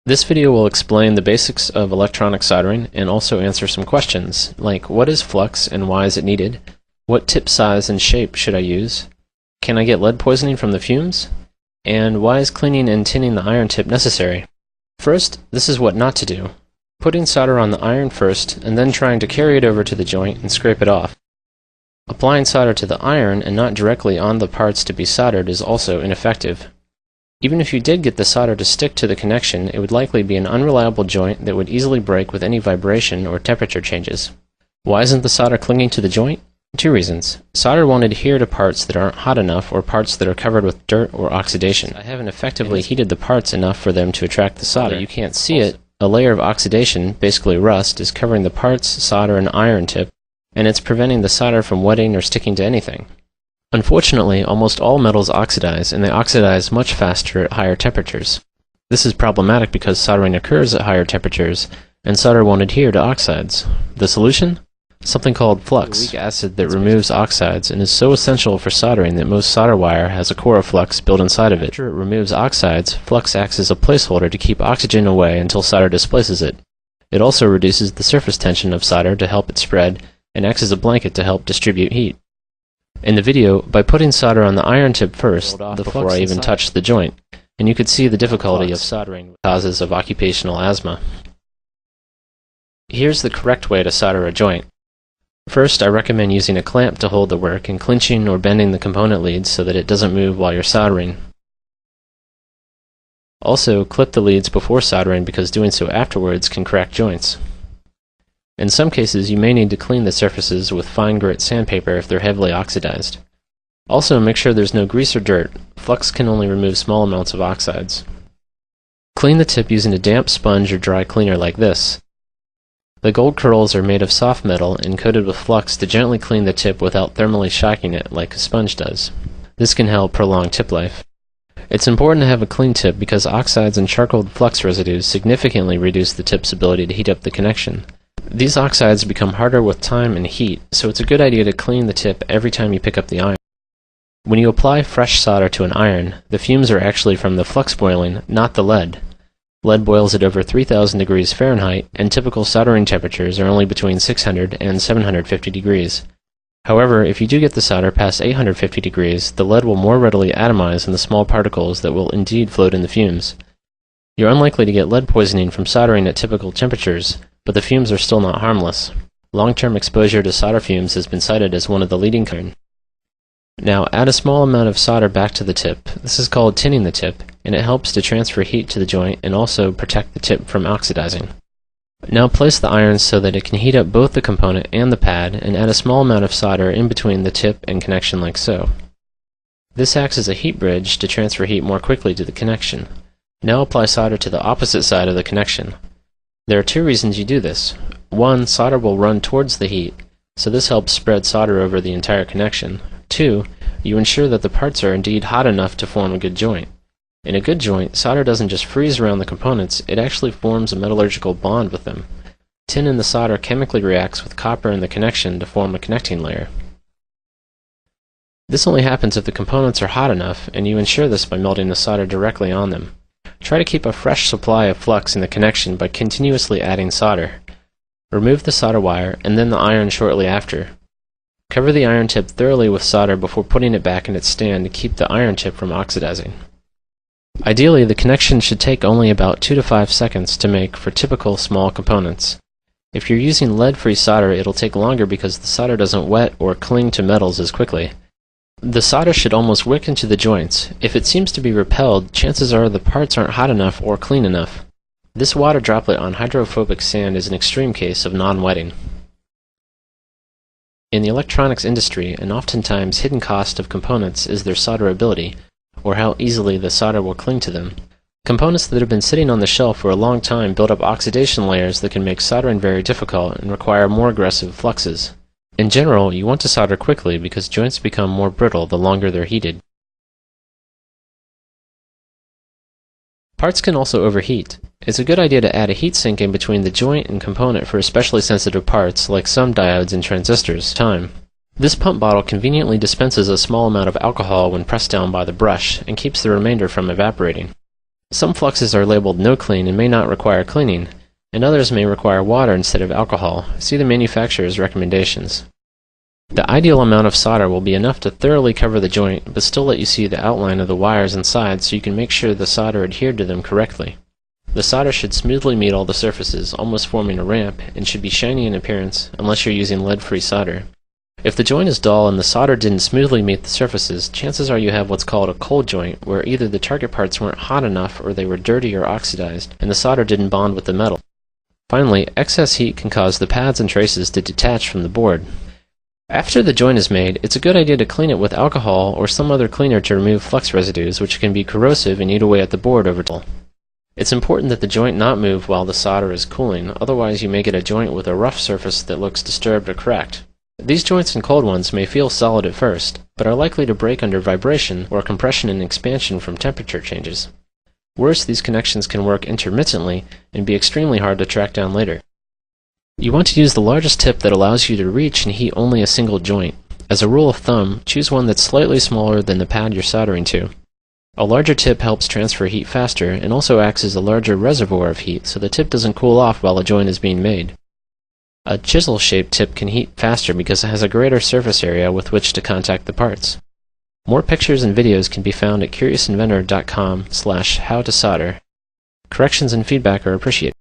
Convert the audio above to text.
This video will explain the basics of electronic soldering and also answer some questions, like what is flux and why is it needed? What tip size and shape should I use? Can I get lead poisoning from the fumes? And why is cleaning and tinning the iron tip necessary? First, this is what not to do. Putting solder on the iron first and then trying to carry it over to the joint and scrape it off. Applying solder to the iron and not directly on the parts to be soldered is also ineffective. Even if you did get the solder to stick to the connection, it would likely be an unreliable joint that would easily break with any vibration or temperature changes. Why isn't the solder clinging to the joint? Two reasons. Solder won't adhere to parts that aren't hot enough or parts that are covered with dirt or oxidation. I haven't effectively heated the parts enough for them to attract the solder. Although you can't see it, a layer of oxidation, basically rust, is covering the parts, solder, and iron tip, and it's preventing the solder from wetting or sticking to anything. Unfortunately, almost all metals oxidize, and they oxidize much faster at higher temperatures. This is problematic because soldering occurs at higher temperatures, and solder won't adhere to oxides. The solution? Something called flux, a weak acid that removes oxides and is so essential for soldering that most solder wire has a core of flux built inside of it. After it removes oxides, flux acts as a placeholder to keep oxygen away until solder displaces it. It also reduces the surface tension of solder to help it spread, and acts as a blanket to help distribute heat. In the video, by putting solder on the iron tip first, before I even touched the joint, and you could see the difficulty of soldering with causes of occupational asthma. Here's the correct way to solder a joint. First, I recommend using a clamp to hold the work and clinching or bending the component leads so that it doesn't move while you're soldering. Also, clip the leads before soldering because doing so afterwards can crack joints. In some cases, you may need to clean the surfaces with fine grit sandpaper if they're heavily oxidized. Also, make sure there's no grease or dirt. Flux can only remove small amounts of oxides. Clean the tip using a damp sponge or dry cleaner like this. The gold curls are made of soft metal and coated with flux to gently clean the tip without thermally shocking it like a sponge does. This can help prolong tip life. It's important to have a clean tip because oxides and charcoal flux residues significantly reduce the tip's ability to heat up the connection. These oxides become harder with time and heat, so it's a good idea to clean the tip every time you pick up the iron. When you apply fresh solder to an iron, the fumes are actually from the flux boiling, not the lead. Lead boils at over 3,000 degrees Fahrenheit, and typical soldering temperatures are only between 600 and 750 degrees. However, if you do get the solder past 850 degrees, the lead will more readily atomize in the small particles that will indeed float in the fumes. You're unlikely to get lead poisoning from soldering at typical temperatures, but the fumes are still not harmless. Long-term exposure to solder fumes has been cited as one of the leading causes. Now, add a small amount of solder back to the tip. This is called tinning the tip, and it helps to transfer heat to the joint and also protect the tip from oxidizing. Now place the iron so that it can heat up both the component and the pad, and add a small amount of solder in between the tip and connection like so. This acts as a heat bridge to transfer heat more quickly to the connection. Now apply solder to the opposite side of the connection. There are two reasons you do this. One, solder will run towards the heat, so this helps spread solder over the entire connection. Two, you ensure that the parts are indeed hot enough to form a good joint. In a good joint, solder doesn't just freeze around the components, it actually forms a metallurgical bond with them. Tin in the solder chemically reacts with copper in the connection to form a connecting layer. This only happens if the components are hot enough, and you ensure this by melting the solder directly on them. Try to keep a fresh supply of flux in the connection by continuously adding solder. Remove the solder wire and then the iron shortly after. Cover the iron tip thoroughly with solder before putting it back in its stand to keep the iron tip from oxidizing. Ideally, the connection should take only about 2 to 5 seconds to make for typical small components. If you're using lead-free solder, it'll take longer because the solder doesn't wet or cling to metals as quickly. The solder should almost wick into the joints. If it seems to be repelled, chances are the parts aren't hot enough or clean enough. This water droplet on hydrophobic sand is an extreme case of non-wetting. In the electronics industry, an oftentimes hidden cost of components is their solderability, or how easily the solder will cling to them. Components that have been sitting on the shelf for a long time build up oxidation layers that can make soldering very difficult and require more aggressive fluxes. In general, you want to solder quickly because joints become more brittle the longer they're heated. Parts can also overheat. It's a good idea to add a heatsink in between the joint and component for especially sensitive parts like some diodes and transistors. This pump bottle conveniently dispenses a small amount of alcohol when pressed down by the brush and keeps the remainder from evaporating. Some fluxes are labeled no clean and may not require cleaning, and others may require water instead of alcohol. See the manufacturer's recommendations. The ideal amount of solder will be enough to thoroughly cover the joint, but still let you see the outline of the wires inside so you can make sure the solder adhered to them correctly. The solder should smoothly meet all the surfaces, almost forming a ramp, and should be shiny in appearance, unless you're using lead-free solder. If the joint is dull and the solder didn't smoothly meet the surfaces, chances are you have what's called a cold joint, where either the target parts weren't hot enough or they were dirty or oxidized, and the solder didn't bond with the metal. Finally, excess heat can cause the pads and traces to detach from the board. After the joint is made, it's a good idea to clean it with alcohol or some other cleaner to remove flux residues, which can be corrosive and eat away at the board over time. It's important that the joint not move while the solder is cooling, otherwise you may get a joint with a rough surface that looks disturbed or cracked. These joints and cold ones may feel solid at first, but are likely to break under vibration or compression and expansion from temperature changes. Worse, these connections can work intermittently and be extremely hard to track down later. You want to use the largest tip that allows you to reach and heat only a single joint. As a rule of thumb, choose one that's slightly smaller than the pad you're soldering to. A larger tip helps transfer heat faster and also acts as a larger reservoir of heat, so the tip doesn't cool off while a joint is being made. A chisel-shaped tip can heat faster because it has a greater surface area with which to contact the parts. More pictures and videos can be found at curiousinventor.com/howtosolder. Corrections and feedback are appreciated.